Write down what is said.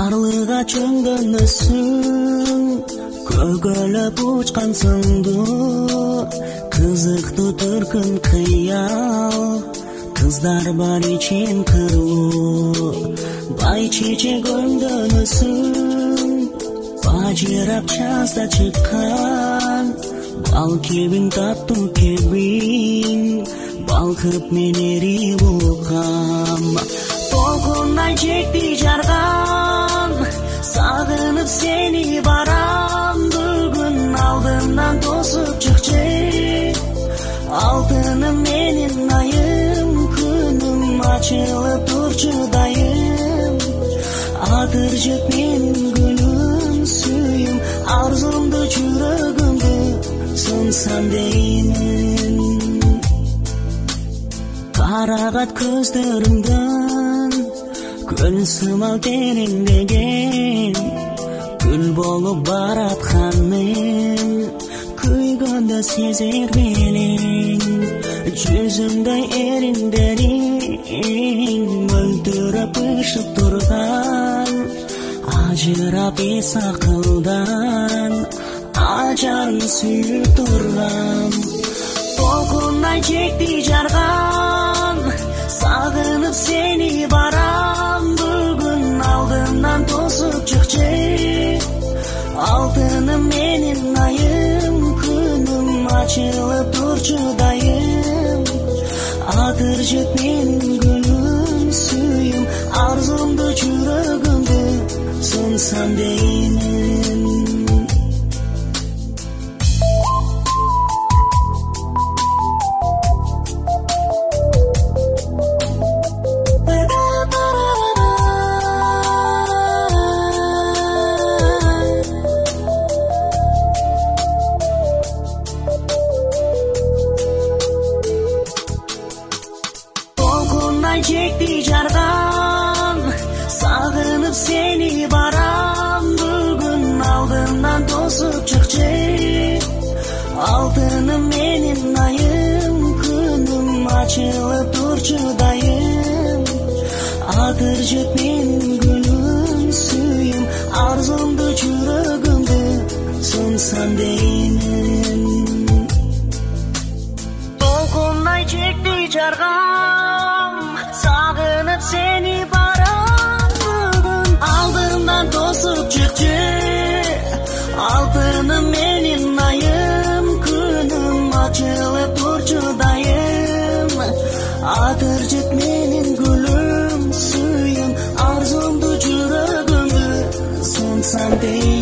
Arlığa çöngönөсүң, көгөлөп учкансыңды, кызыктуу түркүн кыял, кыздар бар ичин кырлуу, бай чечек өңдөнөсүң, бажырак жазда чыккан, бал кебиң таттуу кебиң, балкып мен эрип улкам. Толкундай жекти жарган, сагынып сени барам, бүгүн алдымдан тосуп чыкчы. Алтыным менин айым, күнүм ачылып турчу дайым. Атыр жеп менин гүлүм, сүйүм, арзумду жүрөгүмдү сунсам деймин. Карагат көздөрүңдөн көл сымал тереңдеген, гүл болуп баратканын күйгөндө сезер белең. Жүзүңдөй эриндериң мөлдүрөп ышык турган, ажырап эс акылдан ажарын сүйүп турган. Толкундай жекти жарган, сагынып сени барам, бүгүн алдымдан тосуп чыкчы. Алтыным менин айым, күнүм ачылып турчу дайым. Атыр жеп менин гүлүм, сүйүм, арзумду жүрөгүмдү сунсам деймин. Жекти жарган, сагынып сени барам, бүгүн алдымдан тосуп чыкчы. Алтыным менин айым, күнүм ачылып турчу дайым. Атыр жеп менин гүлүм, сүйүм, арзумду жүрөгүмдү сунсам деймин. Толкундай жекти жарган, сагынып сени барам, бүгүн алдымдан тосуп чыкчы. Алтыным менин айым, күнүм ачылып турчу дайым. Атыр жеп менин гүлүм, сүйүм, арзумду жүрөгүмдү сунсам дейм.